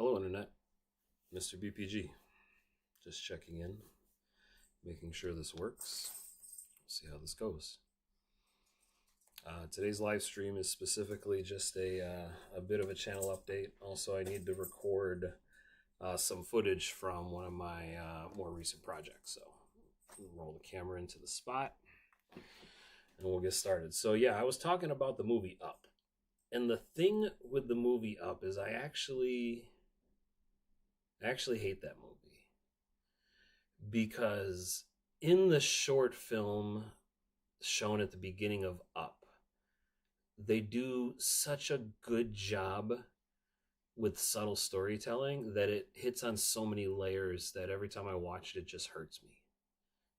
Hello, Internet. Mr. BPG. Just checking in, making sure this works. See how this goes. Today's live stream is specifically just a bit of a channel update. Also, I need to record some footage from one of my more recent projects. So, roll the camera into the spot and we'll get started. So, yeah, I was talking about the movie Up. And the thing with the movie Up is I actually hate that movie, because in the short film shown at the beginning of Up, they do such a good job with subtle storytelling that it hits on so many layers that every time I watch it, it just hurts me.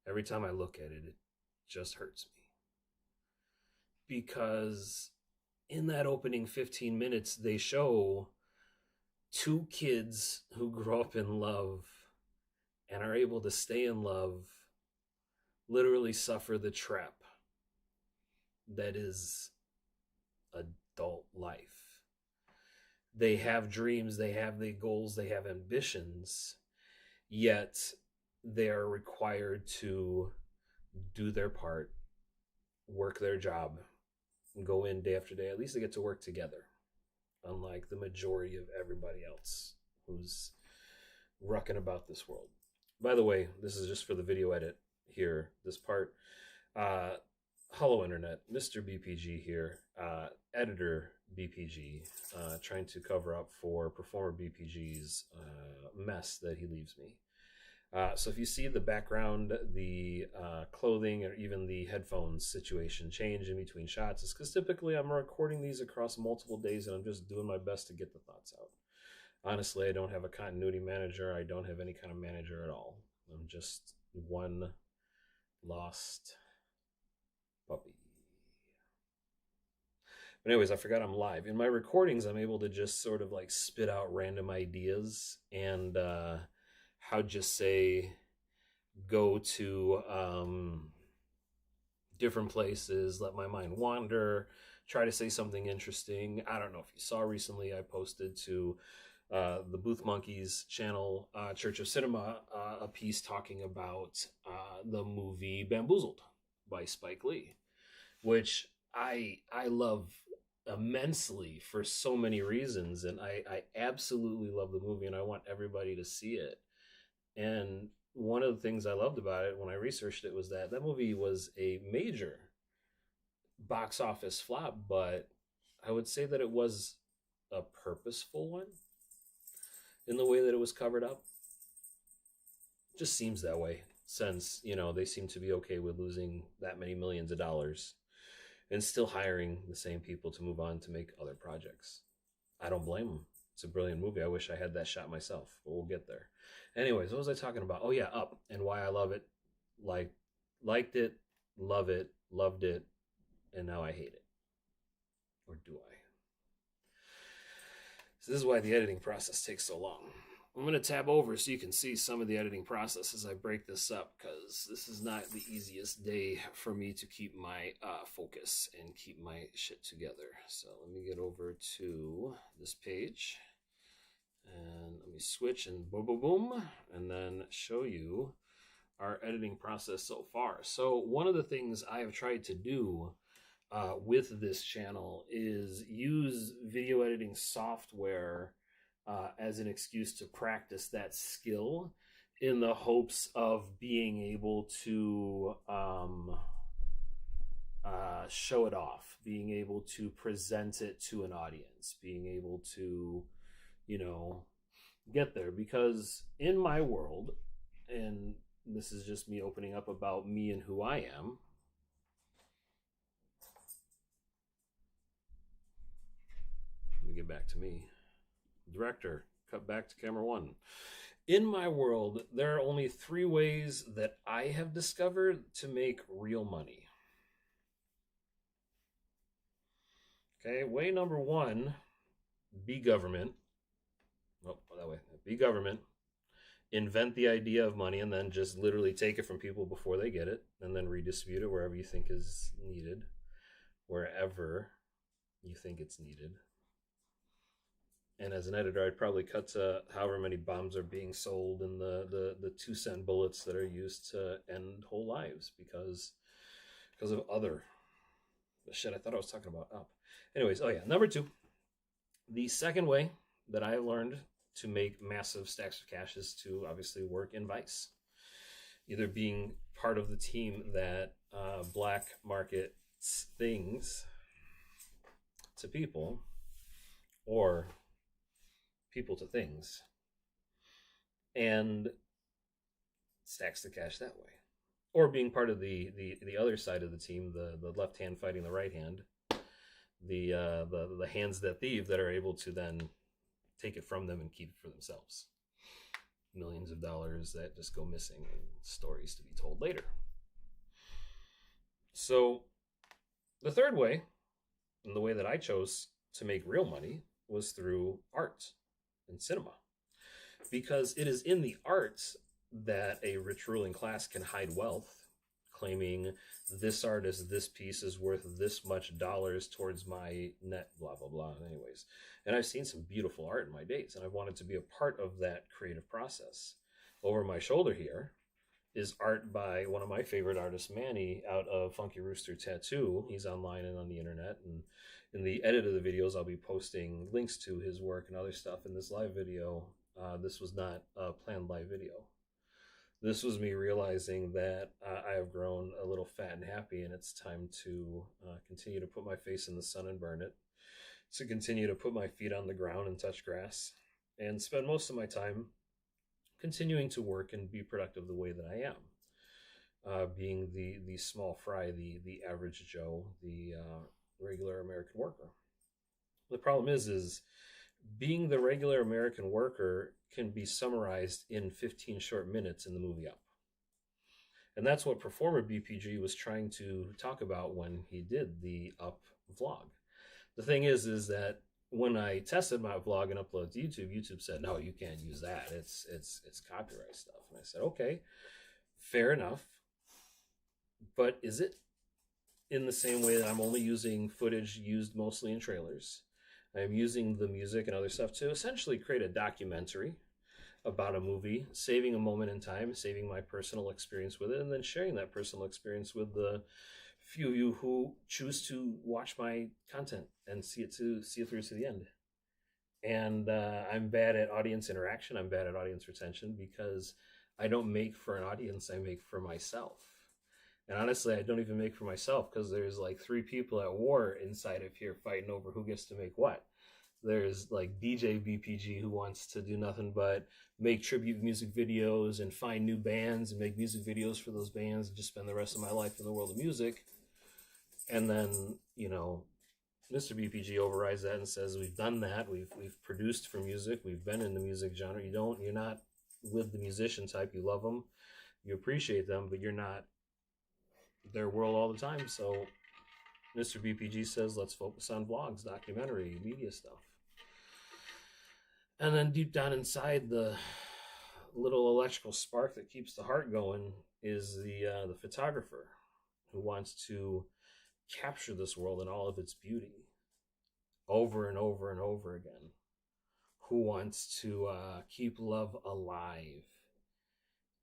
Every time I look at it, it just hurts me. Because in that opening 15 minutes, they show two kids who grow up in love and are able to stay in love literally suffer the trap that is adult life. They have dreams, they have the goals, they have ambitions, yet they are required to do their part, work their job, and go in day after day. At least they get to work together, unlike the majority of everybody else who's rucking about this world. By the way, this is just for the video edit here, this part. Hello, Internet. Mr. BPG here. Editor BPG, trying to cover up for Performer BPG's mess that he leaves me. So if you see the background, the clothing, or even the headphones situation change in between shots, it's because typically I'm recording these across multiple days and I'm just doing my best to get the thoughts out. Honestly, I don't have a continuity manager. I don't have any kind of manager at all. I'm just one lost puppy. But anyways, I forgot I'm live. In my recordings, I'm able to just sort of like spit out random ideas and how just say go to different places, let my mind wander, try to say something interesting. I don't know if you saw recently, I posted to the Booth Monkey's channel, Church of Cinema, a piece talking about the movie Bamboozled by Spike Lee, which I love immensely for so many reasons, and I absolutely love the movie and I want everybody to see it. And one of the things I loved about it when I researched it was that movie was a major box office flop, but I would say that it was a purposeful one in the way that it was covered up. It just seems that way, since, you know, they seem to be okay with losing that many millions of dollars and still hiring the same people to move on to make other projects. I don't blame them. It's a brilliant movie. I wish I had that shot myself, but we'll get there. Anyways, what was I talking about? Oh yeah, Up, and why I love it. Liked it, love it, loved it, and now I hate it. Or do I? So this is why the editing process takes so long. I'm going to tab over so you can see some of the editing process as I break this up, because this is not the easiest day for me to keep my focus and keep my shit together. So let me get over to this page and let me switch and boom, boom, boom, and then show you our editing process so far. So one of the things I have tried to do with this channel is use video editing software as an excuse to practice that skill, in the hopes of being able to show it off, being able to present it to an audience, being able to, you know, get there. Because in my world, and this is just me opening up about me and who I am, let me get back to me. Director, cut back to camera one. In my world, there are only 3 ways that I have discovered to make real money. Okay, way number 1, be government. Oh, that way. Be government. Invent the idea of money and then just literally take it from people before they get it, and then redistribute it wherever you think is needed, wherever you think it's needed. And as an editor, I'd probably cut to however many bombs are being sold and the 2 cent bullets that are used to end whole lives because of other shit I thought I was talking about up. Anyways, oh yeah, number 2. The second way that I learned to make massive stacks of cash is to obviously work in Vice, either being part of the team that black markets things to people, or people to things, and stacks the cash that way, or being part of the other side of the team, the left hand fighting the right hand, the hands that thieve that are able to then take it from them and keep it for themselves. Millions of dollars that just go missing and stories to be told later. So the third way, and the way that I chose to make real money, was through art and cinema, because it is in the arts that a rich ruling class can hide wealth, claiming this artist, this piece is worth this much dollars towards my net, blah, blah, blah. Anyways, and I've seen some beautiful art in my days, and I've wanted to be a part of that creative process. Over my shoulder here is art by one of my favorite artists, Manny, out of Funky Rooster Tattoo. He's online and on the internet, and in the edit of the videos, I'll be posting links to his work and other stuff. In this live video, this was not a planned live video. This was me realizing that I have grown a little fat and happy, and it's time to continue to put my face in the sun and burn it, to continue to put my feet on the ground and touch grass, and spend most of my time continuing to work and be productive the way that I am, being the small fry, the average Joe, the regular American worker. The problem is being the regular American worker can be summarized in 15 short minutes in the movie Up. And that's what Performer BPG was trying to talk about when he did the Up vlog. The thing is that when I tested my vlog and uploaded to YouTube, YouTube said, no, you can't use that. It's copyright stuff. And I said, okay, fair enough. But is it? In the same way that I'm only using footage used mostly in trailers, I'm using the music and other stuff to essentially create a documentary about a movie, saving a moment in time, saving my personal experience with it, and then sharing that personal experience with the few of you who choose to watch my content and see it through to the end. And I'm bad at audience interaction. I'm bad at audience retention because I don't make for an audience. I make for myself. And honestly, I don't even make for myself because there's like 3 people at war inside of here fighting over who gets to make what. There's like DJ BPG who wants to do nothing but make tribute music videos and find new bands and make music videos for those bands and just spend the rest of my life in the world of music. And then, you know, Mr. BPG overrides that and says, we've done that. We've produced for music. We've been in the music genre. You're not with the musician type. You love them. You appreciate them, but you're not their world all the time. So Mr. BPG says, let's focus on vlogs, documentary, media stuff. And then deep down inside, the little electrical spark that keeps the heart going is the photographer who wants to capture this world in all of its beauty over and over and over again, who wants to keep love alive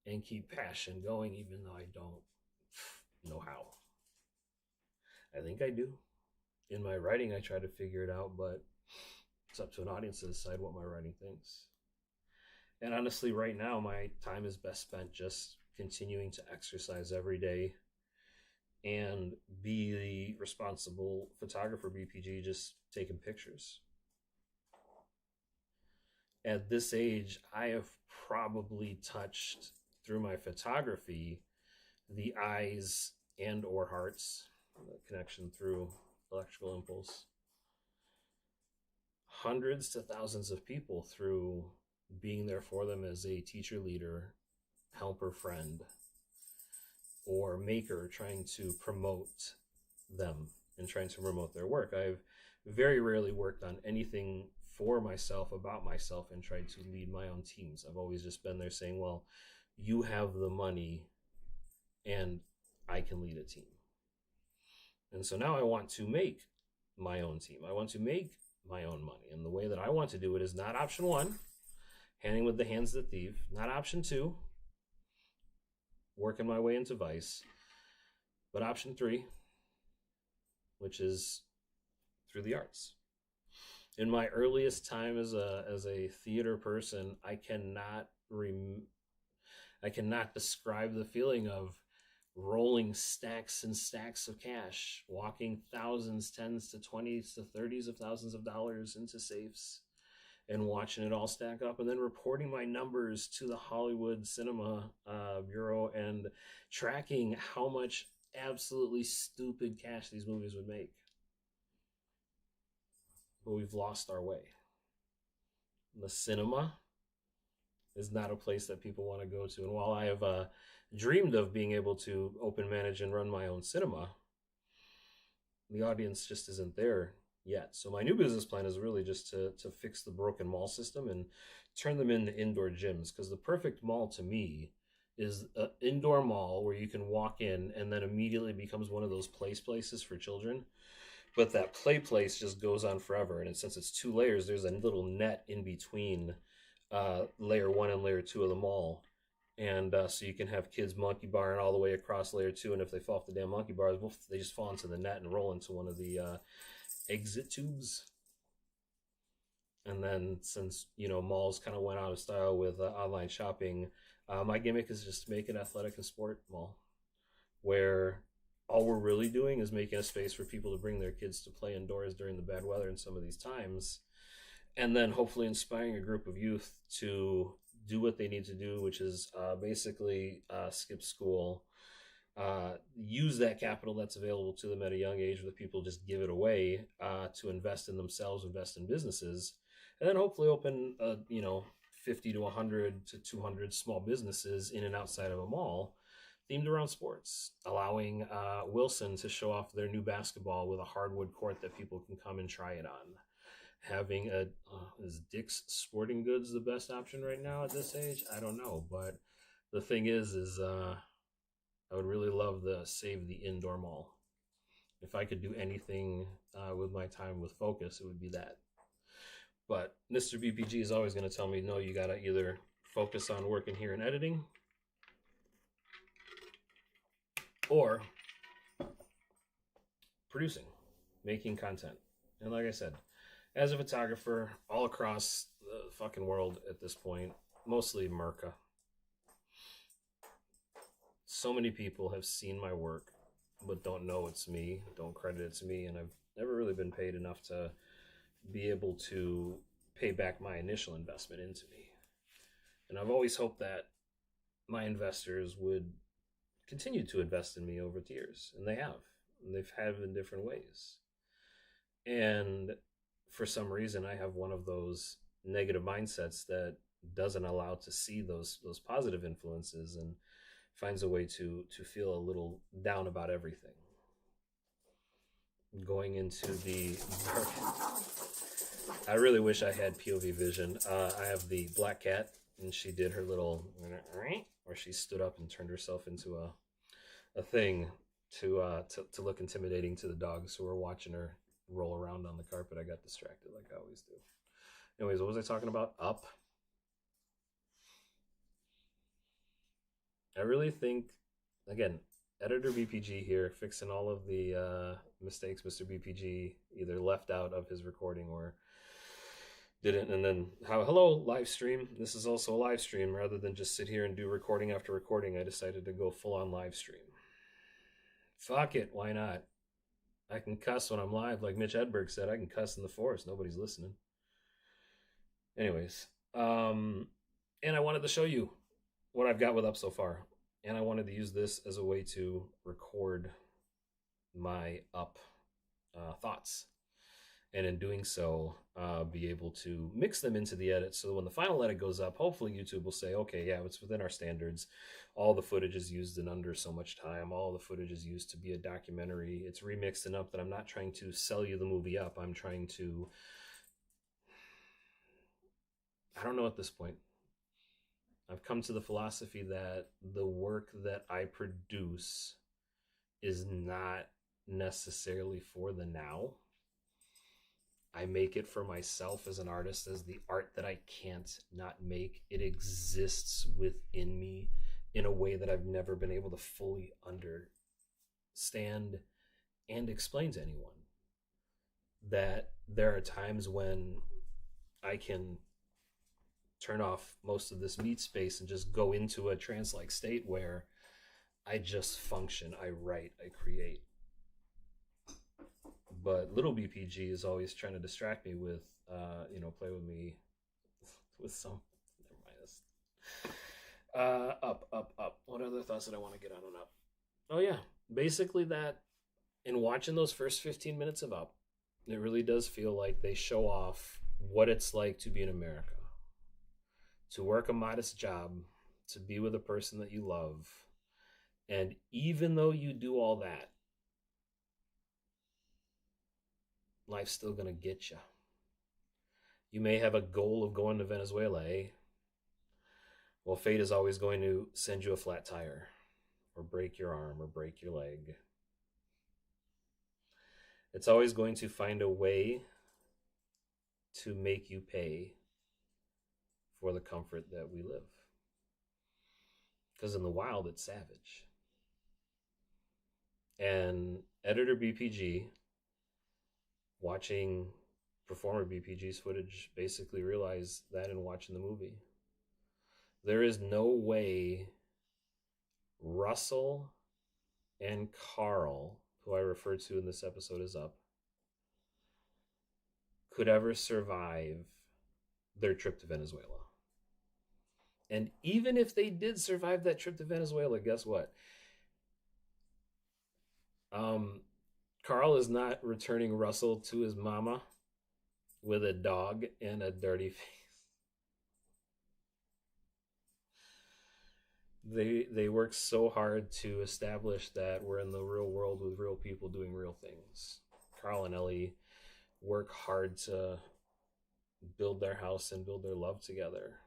and keep passion going, even though I don't know how. I think I do. In my writing, I try to figure it out, but it's up to an audience to decide what my writing thinks. And honestly, right now, my time is best spent just continuing to exercise every day and be the responsible photographer BPG, just taking pictures. At this age, I have probably touched, through my photography, the eyes and or hearts, the connection through electrical impulse, hundreds to thousands of people through being there for them as a teacher, leader, helper, friend, or maker, trying to promote them and trying to promote their work. I've very rarely worked on anything for myself, about myself, and tried to lead my own teams. I've always just been there saying, well, you have the money and I can lead a team. And so now I want to make my own team. I want to make my own money. And the way that I want to do it is not option one, handing with the hands of the thief, not option two, working my way into vice, but option three, which is through the arts. In my earliest time as a theater person, I cannot describe the feeling of rolling stacks and stacks of cash, walking thousands, tens to twenties to thirties of thousands of dollars into safes and watching it all stack up, and then reporting my numbers to the Hollywood Cinema Bureau and tracking how much absolutely stupid cash these movies would make. But we've lost our way. The cinema is not a place that people want to go to. And while I have dreamed of being able to open, manage, and run my own cinema, the audience just isn't there yet. So my new business plan is really just to fix the broken mall system and turn them into indoor gyms. Because the perfect mall to me is an indoor mall where you can walk in and then immediately becomes one of those places for children. But that place just goes on forever. And since it's 2 layers, there's a little net in between layer 1 and layer 2 of the mall. And so you can have kids monkey barring all the way across layer 2. And if they fall off the damn monkey bars, they just fall into the net and roll into one of the exit tubes. And then since, malls kind of went out of style with online shopping, my gimmick is just to make an athletic and sport mall where all we're really doing is making a space for people to bring their kids to play indoors during the bad weather in some of these times, and then hopefully inspiring a group of youth to do what they need to do, which is basically skip school, use that capital that's available to them at a young age, where people just give it away to invest in themselves, invest in businesses, and then hopefully open 50 to 100 to 200 small businesses in and outside of a mall themed around sports, allowing Wilson to show off their new basketball with a hardwood court that people can come and try it on. Having is Dick's Sporting Goods the best option right now at this age? I don't know, but the thing is I would really love to save the indoor mall. If I could do anything with my time with focus, it would be that. But Mr. BPG is always going to tell me, no, you got to either focus on working here in editing or producing, making content. And like I said, as a photographer all across the fucking world at this point, mostly America, so many people have seen my work but don't know it's me, don't credit it to me, and I've never really been paid enough to be able to pay back my initial investment into me. And I've always hoped that my investors would continue to invest in me over the years, and they have. And they've had in different ways. And for some reason, I have one of those negative mindsets that doesn't allow to see those positive influences and finds a way to feel a little down about everything. Going into the dark, I really wish I had POV vision. I have the black cat, and she did her little, where she stood up and turned herself into a thing to look intimidating to the dogs who were watching her roll around on the carpet. I got distracted like I always do. Anyways, what was I talking about? Up. I really think, again, editor BPG here, fixing all of the mistakes Mr. BPG either left out of his recording or didn't. And then, hello, live stream. This is also a live stream. Rather than just sit here and do recording after recording, I decided to go full on live stream. Fuck it, why not? I can cuss when I'm live, like Mitch Hedberg said. I can cuss in the forest. Nobody's listening. Anyways, and I wanted to show you what I've got with Up so far. And I wanted to use this as a way to record my Up thoughts. And in doing so, be able to mix them into the edit. So when the final edit goes up, hopefully YouTube will say, okay, yeah, it's within our standards. All the footage is used in under so much time. All the footage is used to be a documentary. It's remixed enough that I'm not trying to sell you the movie Up. I'm trying to, I don't know at this point. I've come to the philosophy that the work that I produce is not necessarily for the now. I make it for myself as an artist, as the art that I can't not make. It exists within me in a way that I've never been able to fully understand and explain to anyone. That there are times when I can turn off most of this meat space and just go into a trance like state where I just function, I write, I create. But little BPG is always trying to distract me with, play with me with some. Never mind this. Up. What other thoughts did I want to get on and up? Oh yeah, basically that. In watching those first 15 minutes of Up, it really does feel like they show off what it's like to be in America, to work a modest job, to be with a person that you love, and even though you do all that, life's still gonna get you. You may have a goal of going to Venezuela, eh? Well, fate is always going to send you a flat tire, or break your arm, or break your leg. It's always going to find a way to make you pay for the comfort that we live. Because in the wild, it's savage. And editor BPG, watching performer BPG's footage, basically realized that in watching the movie. There is no way Russell and Carl, who I refer to in this episode as Up, could ever survive their trip to Venezuela. And even if they did survive that trip to Venezuela, guess what? Carl is not returning Russell to his mama with a dog and a dirty face. They work so hard to establish that we're in the real world with real people doing real things. Carl and Ellie work hard to build their house and build their love together.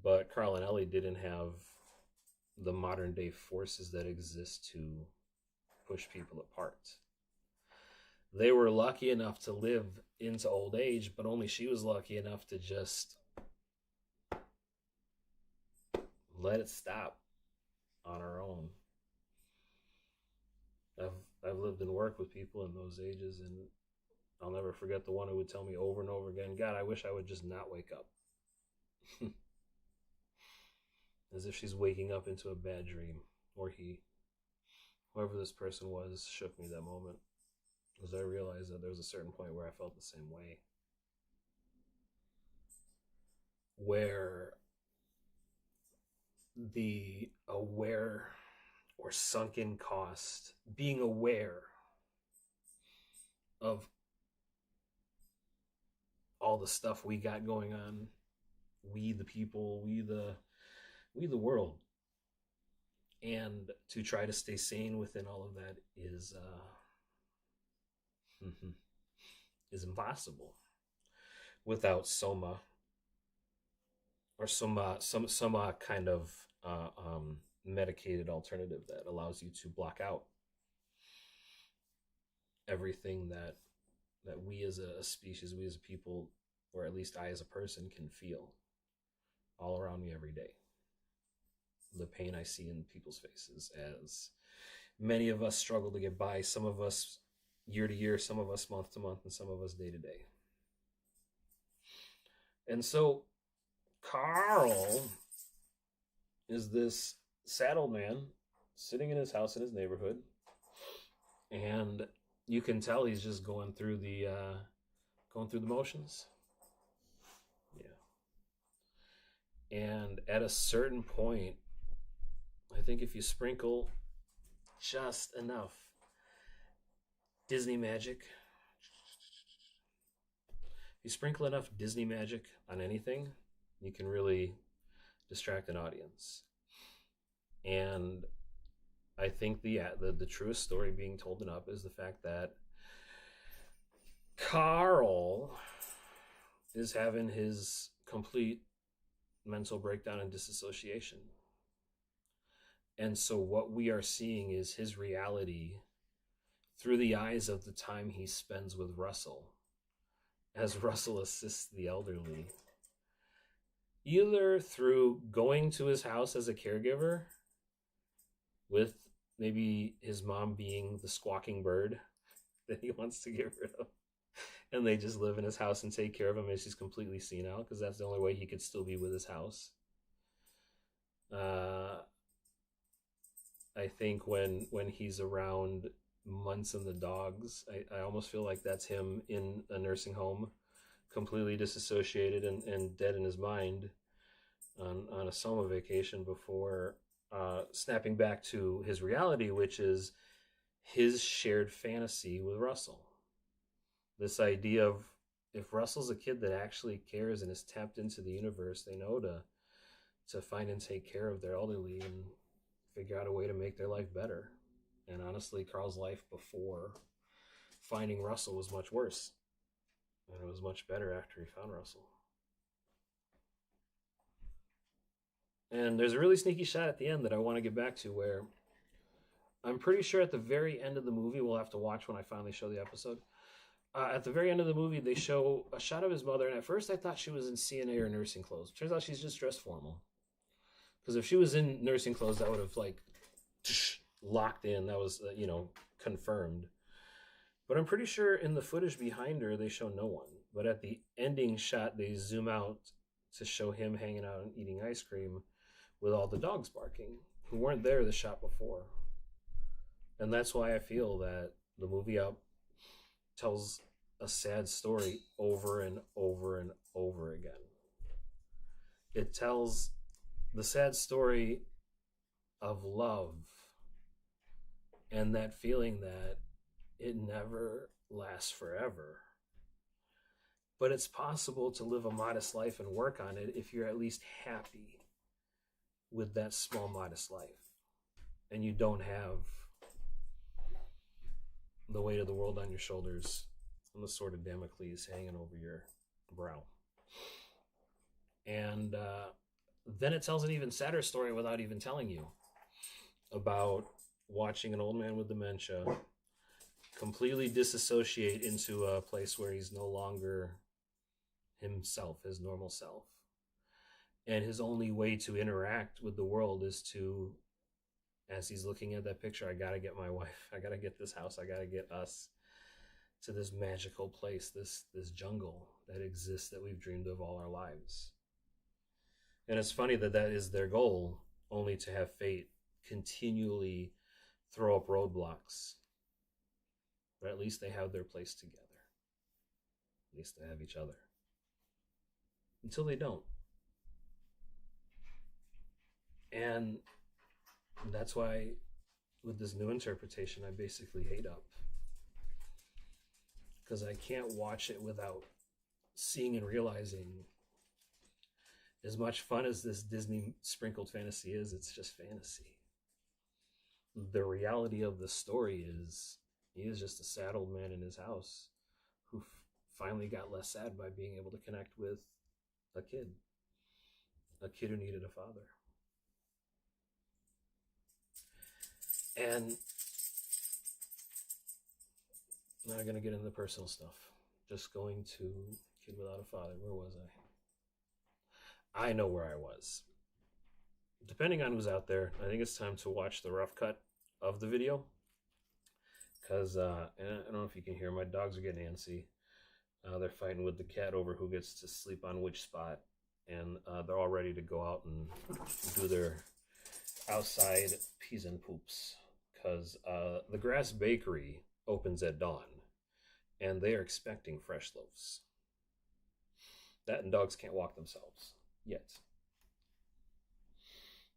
But Carl and Ellie didn't have the modern day forces that exist to push people apart. They were lucky enough to live into old age, but only she was lucky enough to just let it stop on her own. I've lived and worked with people in those ages, and I'll never forget the one who would tell me over and over again, God, I wish I would just not wake up. As if she's waking up into a bad dream, or he. Whoever this person was shook me that moment, because I realized that there was a certain point where I felt the same way. Where the aware or sunken cost, being aware of all the stuff we got going on, we the people, we the world, and to try to stay sane within all of that is impossible without soma, or some kind of medicated alternative that allows you to block out everything that we as a species, we as a people, or at least I as a person, can feel all around me every day. The pain I see in people's faces, as many of us struggle to get by, some of us year to year, some of us month to month, and some of us day to day. And so Carl is this sad old man sitting in his house in his neighborhood, and you can tell he's just going through the motions. Yeah. And at a certain point, I think if you sprinkle just enough Disney magic, if you sprinkle enough Disney magic on anything, you can really distract an audience. And I think the truest story being told in Up is the fact that Carl is having his complete mental breakdown and disassociation. And so what we are seeing is his reality through the eyes of the time he spends with Russell, as Russell assists the elderly, either through going to his house as a caregiver, with maybe his mom being the squawking bird that he wants to get rid of, and they just live in his house and take care of him as he's completely senile, because that's the only way he could still be with his house. I think when he's around Munts and the dogs, I almost feel like that's him in a nursing home, completely disassociated and dead in his mind on a summer vacation before snapping back to his reality, which is his shared fantasy with Russell. This idea of, if Russell's a kid that actually cares and is tapped into the universe, they know to find and take care of their elderly and figure out a way to make their life better. And honestly, Carl's life before finding Russell was much worse. And it was much better after he found Russell. And there's a really sneaky shot at the end that I want to get back to, where I'm pretty sure at the very end of the movie, we'll have to watch when I finally show the episode. At the very end of the movie, they show a shot of his mother, and at first I thought she was in CNA or nursing clothes. Turns out she's just dressed formal. Because if she was in nursing clothes, that would have like locked in. That was confirmed. But I'm pretty sure in the footage behind her, they show no one. But at the ending shot, they zoom out to show him hanging out and eating ice cream with all the dogs barking, who weren't there the shot before. And that's why I feel that the movie Up tells a sad story over and over and over again. It tells the sad story of love and that feeling that it never lasts forever. But it's possible to live a modest life and work on it if you're at least happy with that small, modest life. And you don't have the weight of the world on your shoulders and the sword of Damocles hanging over your brow. And then it tells an even sadder story without even telling you about watching an old man with dementia completely disassociate into a place where he's no longer himself, his normal self. And his only way to interact with the world is to, as he's looking at that picture, I gotta get my wife, I gotta get this house, I gotta get us to this magical place, this jungle that exists that we've dreamed of all our lives. And it's funny that that is their goal, only to have fate continually throw up roadblocks. But at least they have their place together. At least they have each other. Until they don't. And that's why with this new interpretation, I basically hate Up. Because I can't watch it without seeing and realizing, as much fun as this Disney sprinkled fantasy is, it's just fantasy. The reality of the story is, he is just a sad old man in his house who finally got less sad by being able to connect with a kid who needed a father. And now I'm going to get into the personal stuff. Just going to Kid Without a Father. Where was I? I know where I was. Depending on who's out there, I think it's time to watch the rough cut of the video. Because, I don't know if you can hear, my dogs are getting antsy. They're fighting with the cat over who gets to sleep on which spot. And they're all ready to go out and do their outside peas and poops. Because the Grass Bakery opens at dawn. And they are expecting fresh loaves. That and dogs can't walk themselves. Yet.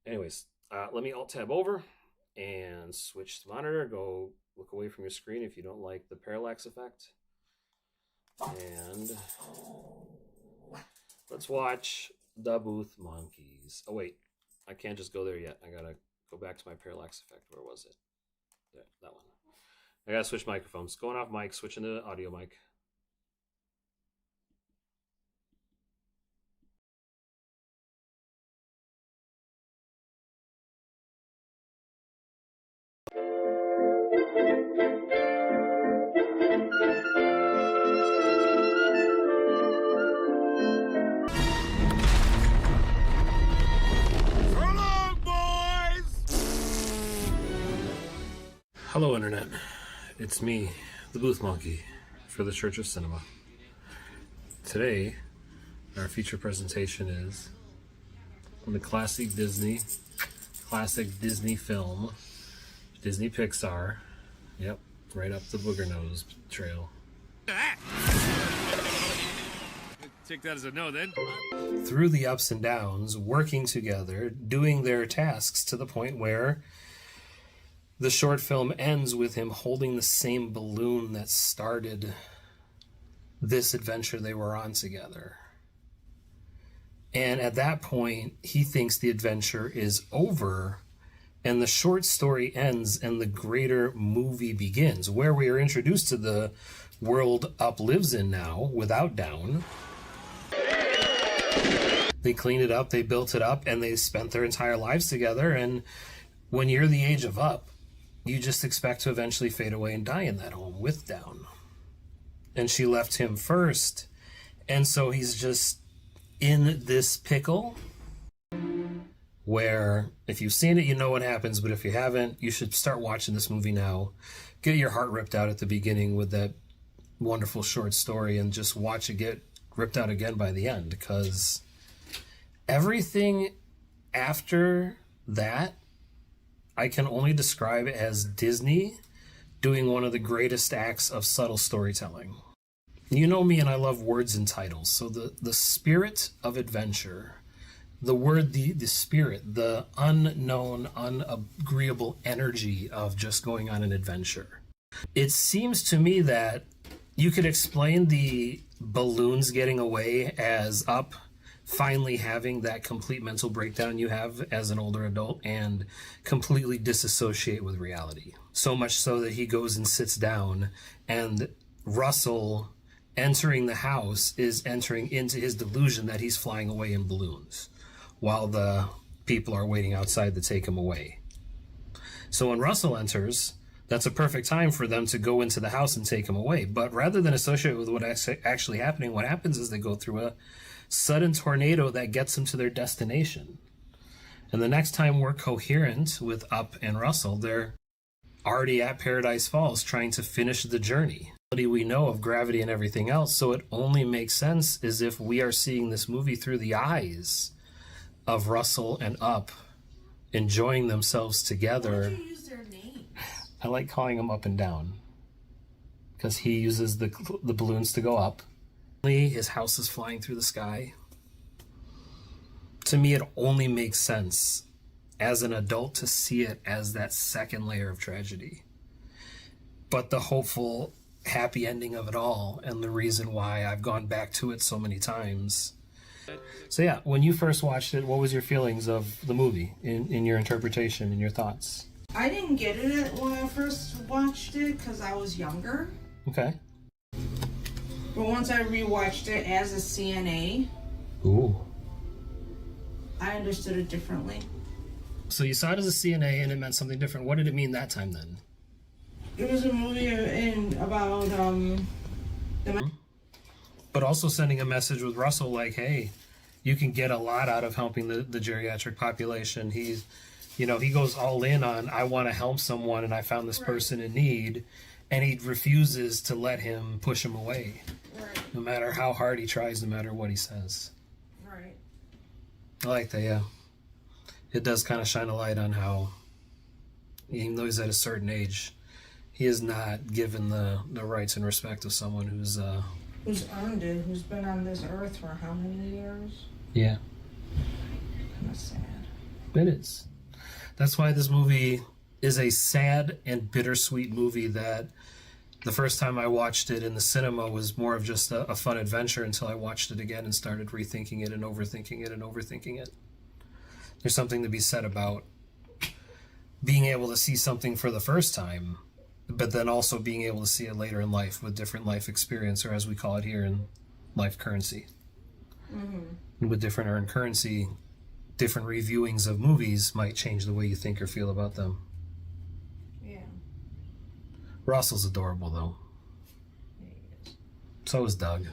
Anyways, let me alt-tab over and switch the monitor. Go look away from your screen if you don't like the parallax effect. And let's watch the Booth Monkeys. Oh, wait. I can't just go there yet. I gotta go back to my parallax effect. Where was it? There, that one. I gotta switch microphones. Going off mic, switching to audio mic. Hello, Internet. It's me, the Booth Monkey, for the Church of Cinema. Today, our feature presentation is on the classic Disney film, Disney Pixar. Yep, right up the booger nose trail. Take that as a no, then. Through the ups and downs, working together, doing their tasks to the point where the short film ends with him holding the same balloon that started this adventure they were on together. And at that point, he thinks the adventure is over, and the short story ends and the greater movie begins, where we are introduced to the world Up lives in now, without Down. They cleaned it up, they built it up, and they spent their entire lives together. And when you're the age of Up, you just expect to eventually fade away and die in that home with Down. And she left him first. And so he's just in this pickle where if you've seen it, you know what happens. But if you haven't, you should start watching this movie now. Get your heart ripped out at the beginning with that wonderful short story and just watch it get ripped out again by the end, because everything after that I can only describe as Disney doing one of the greatest acts of subtle storytelling. You know me, and I love words and titles. So the spirit of adventure, the word, the spirit, the unknown, unagreeable energy of just going on an adventure. It seems to me that you could explain the balloons getting away as Up finally having that complete mental breakdown you have as an older adult and completely disassociate with reality. So much so that he goes and sits down, and Russell entering the house is entering into his delusion that he's flying away in balloons while the people are waiting outside to take him away. So when Russell enters, that's a perfect time for them to go into the house and take him away. But rather than associate with what's actually happening, what happens is they go through a sudden tornado that gets them to their destination. And the next time we're coherent with Up and Russell, they're already at Paradise Falls trying to finish the journey. We know of gravity and everything else, so it only makes sense as if we are seeing this movie through the eyes of Russell and Up enjoying themselves together. Why did you use their names? I like calling them Up and Down because he uses the balloons to go up. His house is flying through the sky. To me, it only makes sense as an adult to see it as that second layer of tragedy. But the hopeful, happy ending of it all, and the reason why I've gone back to it so many times. So yeah, when you first watched it, what was your feelings of the movie in your interpretation and your thoughts? I didn't get it when I first watched it because I was younger. Okay. But once I rewatched it as a CNA, Ooh. I understood it differently. So you saw it as a CNA and it meant something different. What did it mean that time then? It was a movie about But also sending a message with Russell like, hey, you can get a lot out of helping the geriatric population. He's, he goes all in on, I want to help someone and I found this person in need, and he refuses to let him push him away. Right. No matter how hard he tries, no matter what he says. Right. I like that, yeah. It does kind of shine a light on how, even though he's at a certain age, he is not given the rights and respect of someone who's earned it, who's been on this earth for how many years? Yeah. Kind of sad. It is. That's why this movie is a sad and bittersweet movie that the first time I watched it in the cinema was more of just a fun adventure until I watched it again and started rethinking it and overthinking it and overthinking it. There's something to be said about being able to see something for the first time, but then also being able to see it later in life with different life experience, or as we call it here in life currency. Mm-hmm. And with different earned currency, different reviewings of movies might change the way you think or feel about them. Yeah. Russell's adorable, though. Yeah, he is. So is Doug.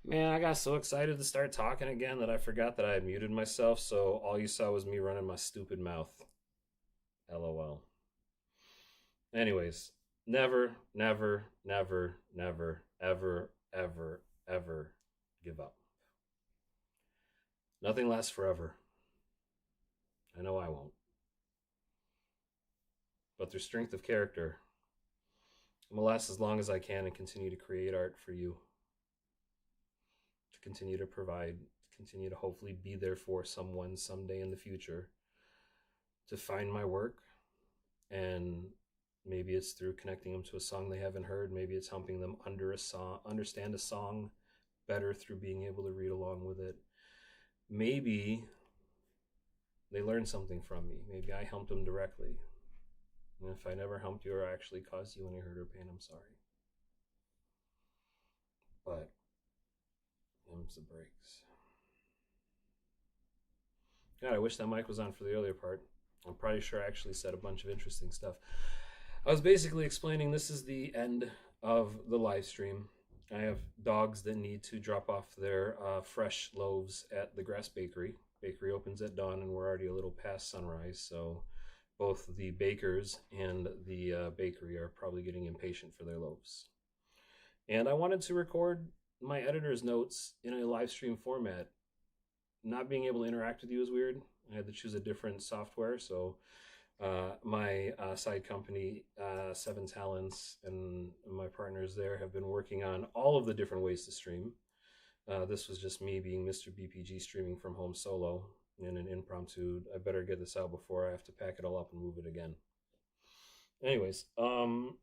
Man, I got so excited to start talking again that I forgot that I had muted myself, so all you saw was me running my stupid mouth. LOL. Anyways, never, never, never, never, ever, ever, ever give up. Nothing lasts forever. I know I won't. But through strength of character, I'm going to last as long as I can and continue to create art for you. To continue to provide, to continue to hopefully be there for someone someday in the future. To find my work, and maybe it's through connecting them to a song they haven't heard. Maybe it's helping them understand a song better through being able to read along with it. Maybe they learned something from me. Maybe I helped them directly. And if I never helped you or actually caused you any hurt or pain, I'm sorry. But them's the breaks. God, I wish that mic was on for the earlier part. I'm pretty sure I actually said a bunch of interesting stuff. I was basically explaining this is the end of the live stream. I have dogs that need to drop off their fresh loaves at the Grass Bakery. Bakery opens at dawn, and we're already a little past sunrise, so both the bakers and the bakery are probably getting impatient for their loaves. And I wanted to record my editor's notes in a live stream format. Not being able to interact with you is weird. I had to choose a different software, so my side company, Seven Talents, and my partners there have been working on all of the different ways to stream. This was just me being Mr. BPG streaming from home solo in an impromptu. I better get this out before I have to pack it all up and move it again. Anyways, oh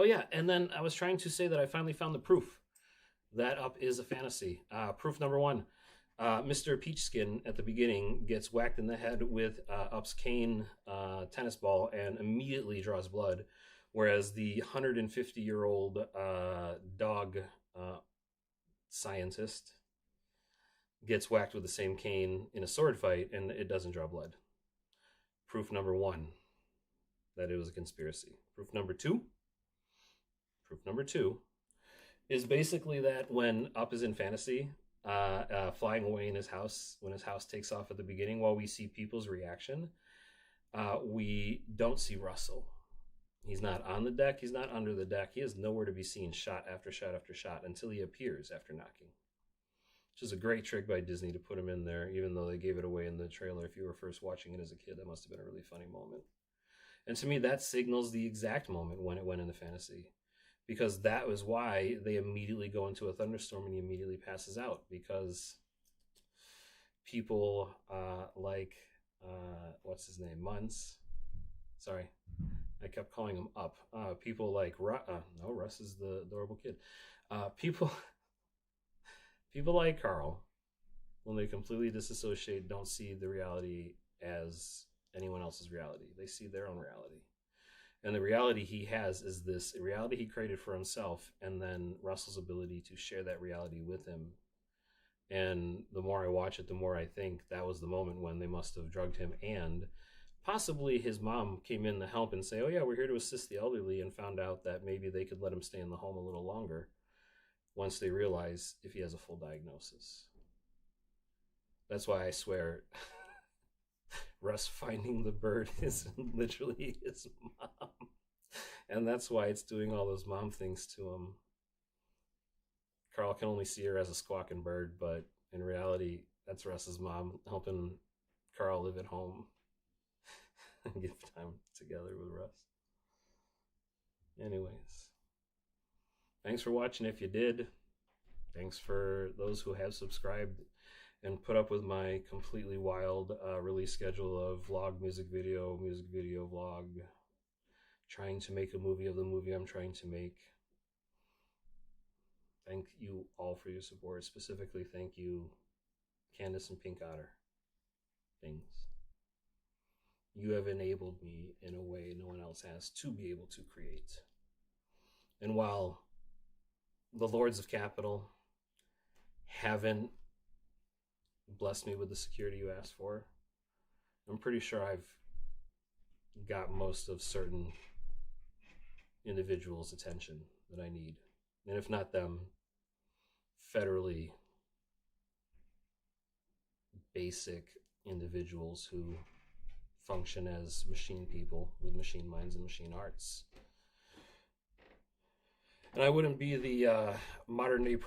yeah, and then I was trying to say that I finally found the proof that Up is a fantasy. Proof number one. Mr. Peachskin at the beginning gets whacked in the head with Up's cane tennis ball and immediately draws blood, whereas the 150-year-old dog scientist gets whacked with the same cane in a sword fight and it doesn't draw blood. Proof number one, that it was a conspiracy. Proof number two is basically that when Up is in fantasy, flying away in his house, when his house takes off at the beginning, while we see people's reaction, we don't see Russell. He's not on the deck, he's not under the deck, he is nowhere to be seen, shot after shot after shot, until he appears after knocking. Which is a great trick by Disney to put him in there, even though they gave it away in the trailer. If you were first watching it as a kid, that must have been a really funny moment. And to me, that signals the exact moment when it went into fantasy. Because that was why they immediately go into a thunderstorm and he immediately passes out. Because people like, what's his name? Muntz. Sorry, I kept calling him Up. People like, no, Russ is the adorable kid. People like Carl, when they completely disassociate, don't see the reality as anyone else's reality. They see their own reality. And the reality he has is this reality he created for himself, and then Russell's ability to share that reality with him. And the more I watch it, the more I think that was the moment when they must have drugged him, and possibly his mom came in to help and say, oh yeah, we're here to assist the elderly, and found out that maybe they could let him stay in the home a little longer once they realize if he has a full diagnosis. That's why I swear Russ finding the bird is literally his mom. And that's why it's doing all those mom things to him. Carl can only see her as a squawking bird, but in reality, that's Russ's mom helping Carl live at home and give time together with Russ. Anyways, thanks for watching if you did. Thanks for those who have subscribed and put up with my completely wild release schedule of vlog, music video, vlog, trying to make a movie of the movie I'm trying to make. Thank you all for your support. Specifically, thank you, Candace and Pink Otter. Things. You have enabled me in a way no one else has to be able to create. And while the Lords of Capital haven't blessed me with the security you asked for, I'm pretty sure I've got most of certain individuals' attention that I need. And if not them, federally basic individuals who function as machine people with machine minds and machine hearts. And I wouldn't be the modern day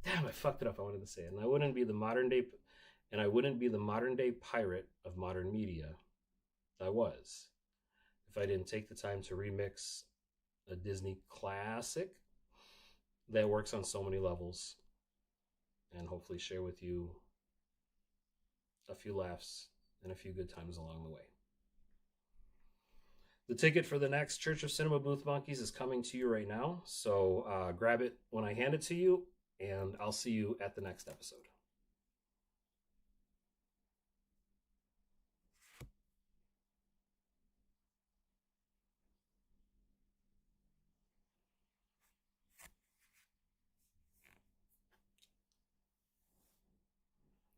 Damn, I fucked it up. I wanted to say it. And I wouldn't be the modern day pirate of modern media. I was, if I didn't take the time to remix a Disney classic that works on so many levels, and hopefully share with you a few laughs and a few good times along the way. The ticket for the next Church of Cinema Booth Monkeys is coming to you right now, so grab it when I hand it to you, and I'll see you at the next episode.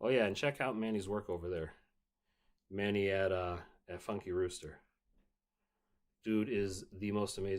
Oh yeah, and check out Manny's work over there. Manny at Funky Rooster. Dude is the most amazing